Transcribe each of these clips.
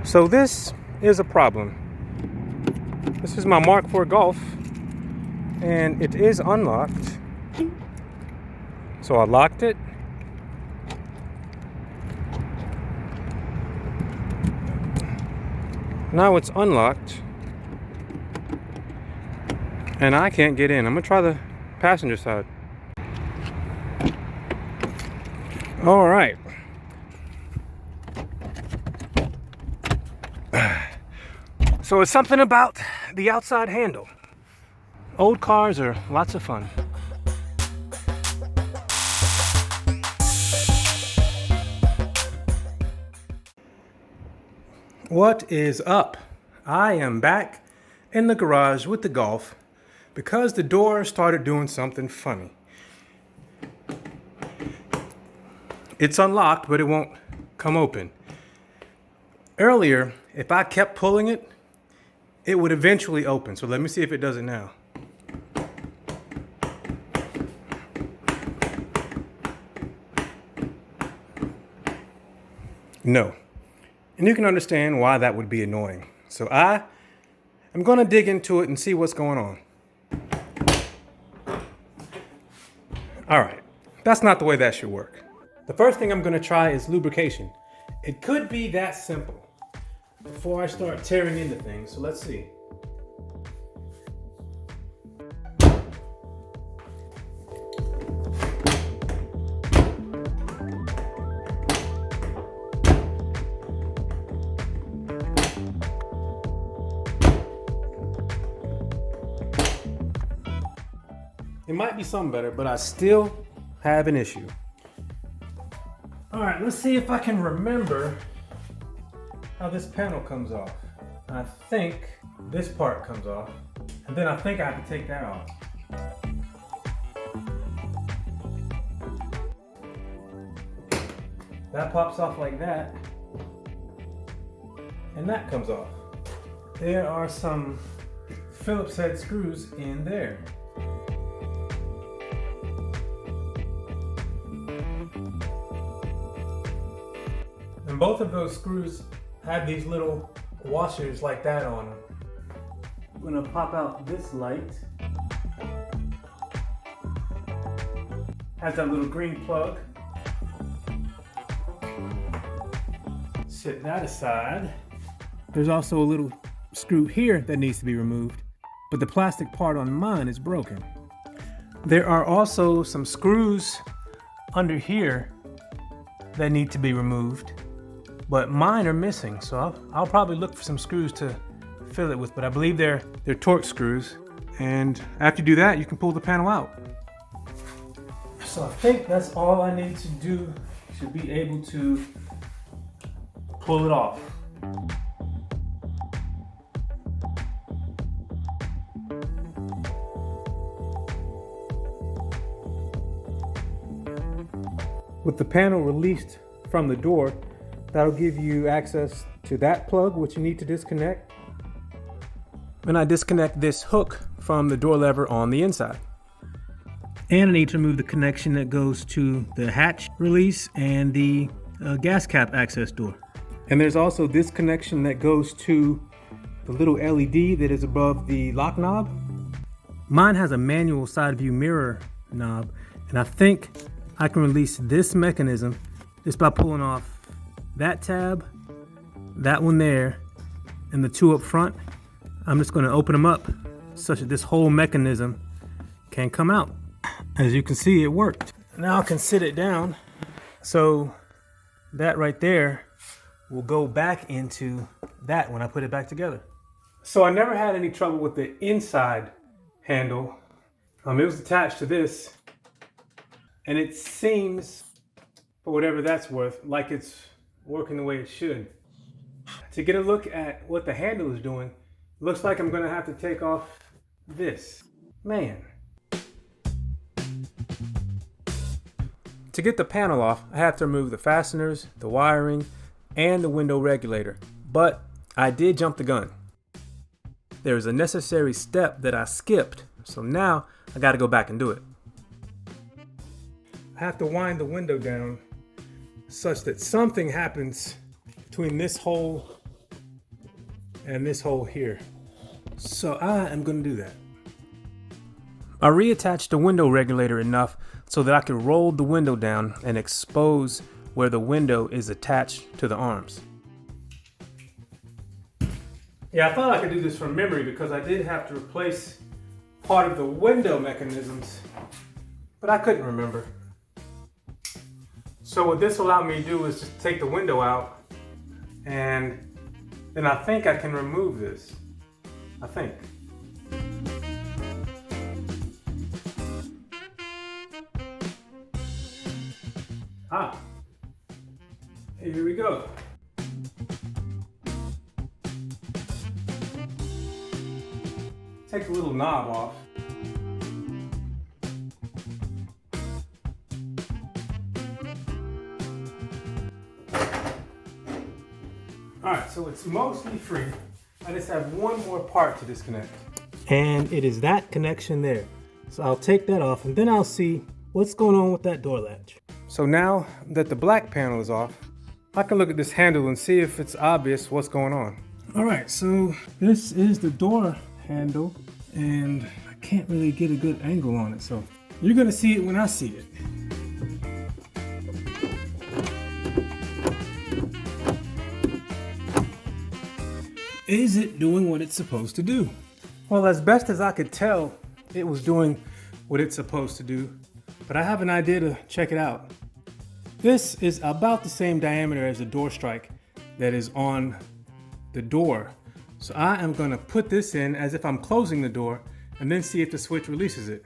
So this is a problem. This is my Mark IV Golf, and it is unlocked. So I locked it. Now it's unlocked, and I can't get in. I'm gonna try the passenger side. All right. So it's something about the outside handle. Old cars are lots of fun. What is up? I am back in the garage with the Golf because the door started doing something funny. It's unlocked, but it won't come open. Earlier, if I kept pulling it, it would eventually open. So let me see if it does it now. No. And you can understand why that would be annoying. So I am going to dig into it and see what's going on. All right. That's not the way that should work. The first thing I'm going to try is lubrication. It could be that simple before I start tearing into things. So let's see. It might be something better, but I still have an issue. All right, let's see if I can remember how this panel comes off. I think this part comes off, and then I think I have to take that off. That pops off like that, and that comes off. There are some Phillips head screws in there. And both of those screws have these little washers like that on them. I'm gonna pop out this light. Has that little green plug. Set that aside. There's also a little screw here that needs to be removed, but the plastic part on mine is broken. There are also some screws under here that need to be removed, but mine are missing, so I'll probably look for some screws to fill it with, but I believe they're Torx screws, and after you do that, you can pull the panel out. So I think that's all I need to do to be able to pull it off. With the panel released from the door, that'll give you access to that plug, which you need to disconnect. And I disconnect this hook from the door lever on the inside. And I need to remove the connection that goes to the hatch release and the gas cap access door. And there's also this connection that goes to the little LED that is above the lock knob. Mine has a manual side view mirror knob, and I think I can release this mechanism just by pulling off that tab, that one there, and the two up front. I'm just going to open them up such that this whole mechanism can come out. As you can see, it worked. Now I can sit it down, so that right there will go back into that when I put it back together. So I never had any trouble with the inside handle. It was attached to this, and it seems, for whatever that's worth, like it's working the way it should. To get a look at what the handle is doing, looks like I'm gonna have to take off this. Man. To get the panel off, I have to remove the fasteners, the wiring, and the window regulator. But I did jump the gun. There is a necessary step that I skipped, so now I gotta go back and do it. I have to wind the window down such that something happens between this hole and this hole here. So I am going to do that. I reattached the window regulator enough so that I could roll the window down and expose where the window is attached to the arms. Yeah, I thought I could do this from memory because I did have to replace part of the window mechanisms, but I couldn't remember. So what this allowed me to do is just take the window out, and then I think I can remove this. I think. Ah, here we go. Take the little knob off. All right, so it's mostly free. I just have one more part to disconnect. And it is that connection there. So I'll take that off and then I'll see what's going on with that door latch. So now that the black panel is off, I can look at this handle and see if it's obvious what's going on. All right, so this is the door handle and I can't really get a good angle on it. So you're gonna see it when I see it. Is it doing what it's supposed to do? Well, as best as I could tell, it was doing what it's supposed to do, but I have an idea to check it out. This is about the same diameter as the door strike that is on the door. So I am gonna put this in as if I'm closing the door and then see if the switch releases it.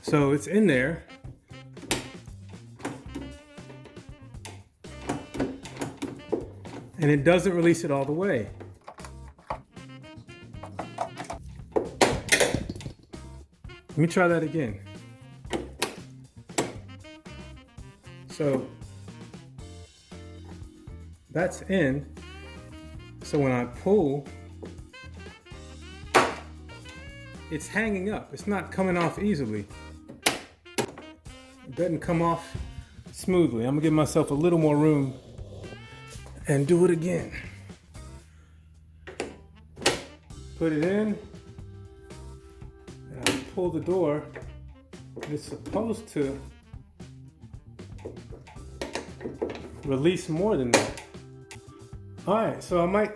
So it's in there. And it doesn't release it all the way. Let me try that again. So that's in. So when I pull, it's hanging up. It's not coming off easily. It doesn't come off smoothly. I'm gonna give myself a little more room and do it again. Put it in, and I pull the door. It's supposed to release more than that. All right, so I might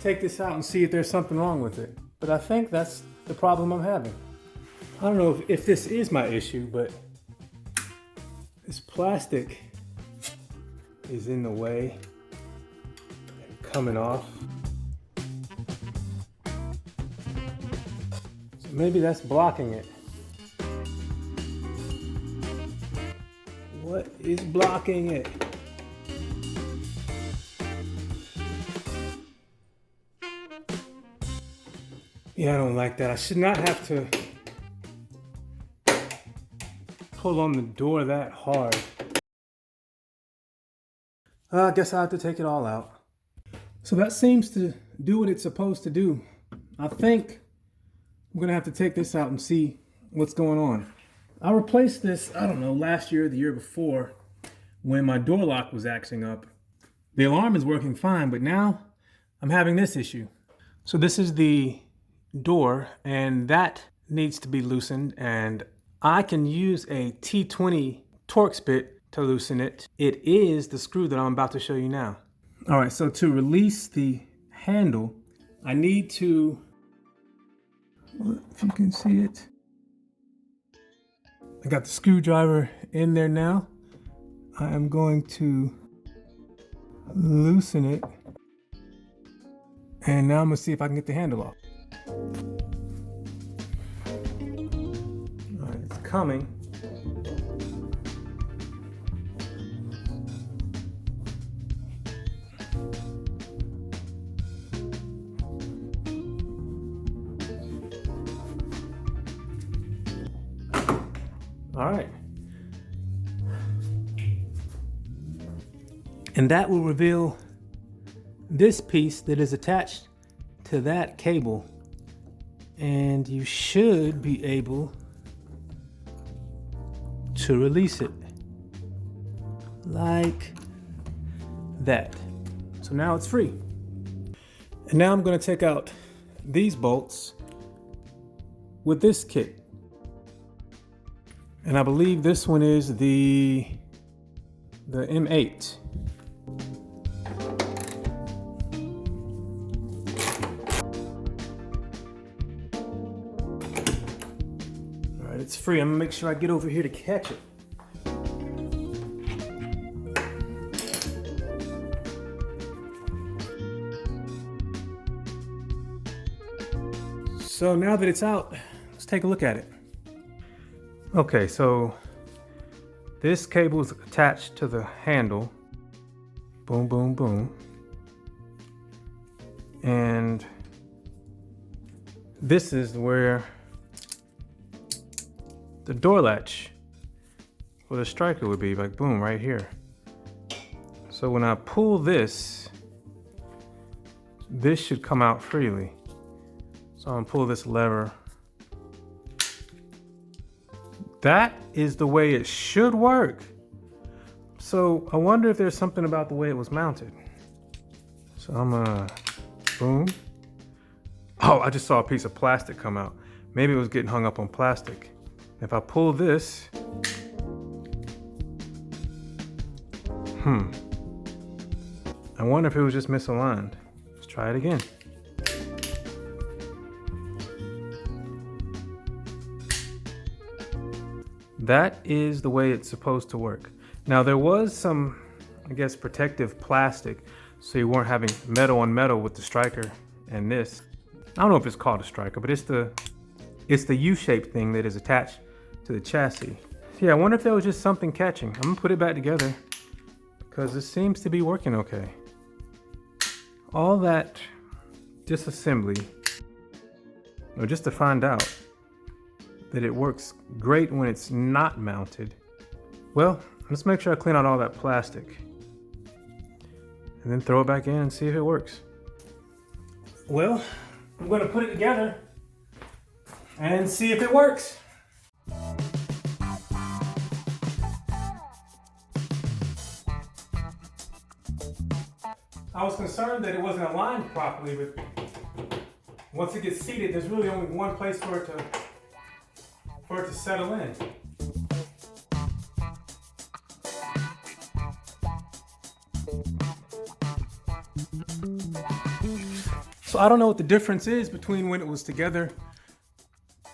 take this out and see if there's something wrong with it. But I think that's the problem I'm having. I don't know if this is my issue, but this plastic is in the way and coming off. So maybe that's blocking it. What is blocking it? Yeah, I don't like that. I should not have to pull on the door that hard. I guess I have to take it all out. So that seems to do what it's supposed to do. I think I'm gonna have to take this out and see what's going on. I replaced this, I don't know, last year or the year before when my door lock was acting up. The alarm is working fine, but now I'm having this issue. So this is the door and that needs to be loosened, and I can use a T20 Torx bit to loosen it. It is the screw that I'm about to show you now. All right, so to release the handle, I need to, if you can see it, I got the screwdriver in there now. I am going to loosen it, and now I'm gonna see if I can get the handle off. All right, it's coming. All right. And that will reveal this piece that is attached to that cable. And you should be able to release it like that. So now it's free. And now I'm going to take out these bolts with this kit. And I believe this one is the M8. All right, it's free. I'm gonna make sure I get over here to catch it. So now that it's out, let's take a look at it. Okay, so this cable is attached to the handle. Boom, boom, boom. And this is where the door latch for the striker would be, like boom, right here. So when I pull this, this should come out freely. So I'm gonna pull this lever. That is the way it should work. So I wonder if there's something about the way it was mounted. So I'm gonna, boom. Oh, I just saw a piece of plastic come out. Maybe it was getting hung up on plastic. If I pull this, I wonder if it was just misaligned. Let's try it again. That is the way it's supposed to work. Now there was some, I guess, protective plastic so you weren't having metal on metal with the striker and this. I don't know if it's called a striker, but it's the U-shaped thing that is attached to the chassis. Yeah, I wonder if there was just something catching. I'm gonna put it back together because it seems to be working okay. All that disassembly, or just to find out that it works great when it's not mounted. Well, let's make sure I clean out all that plastic and then throw it back in and see if it works. Well, I'm gonna put it together and see if it works. I was concerned that it wasn't aligned properly, but once it gets seated, there's really only one place for it to settle in. So I don't know what the difference is between when it was together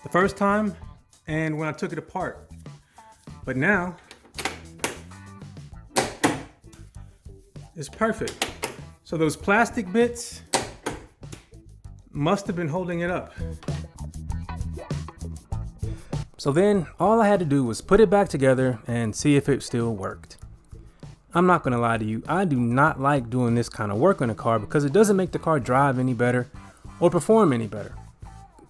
the first time and when I took it apart. But now it's perfect. So those plastic bits must have been holding it up. So then all I had to do was put it back together and see if it still worked. I'm not gonna lie to you, I do not like doing this kind of work on a car because it doesn't make the car drive any better or perform any better.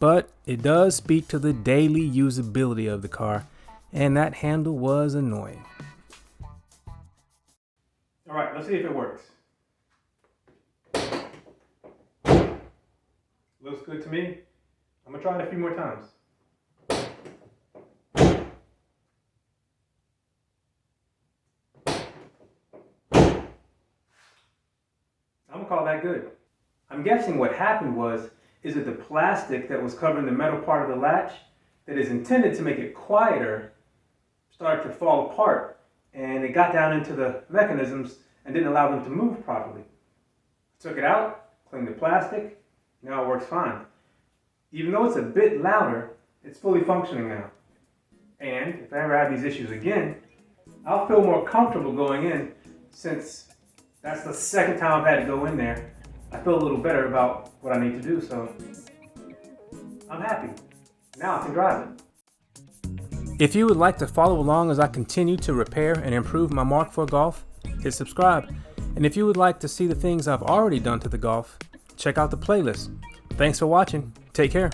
But it does speak to the daily usability of the car, and that handle was annoying. All right, let's see if it works. Looks good to me. I'm gonna try it a few more times. I'm gonna call that good. I'm guessing what happened is that the plastic that was covering the metal part of the latch that is intended to make it quieter started to fall apart, and it got down into the mechanisms and didn't allow them to move properly. Took it out, cleaned the plastic, now it works fine. Even though it's a bit louder, it's fully functioning now. And if I ever have these issues again, I'll feel more comfortable going in, since that's the second time I've had to go in there. I feel a little better about what I need to do, so I'm happy. Now I can drive it. If you would like to follow along as I continue to repair and improve my Mark IV Golf, hit subscribe. And if you would like to see the things I've already done to the Golf, check out the playlist. Thanks for watching. Take care.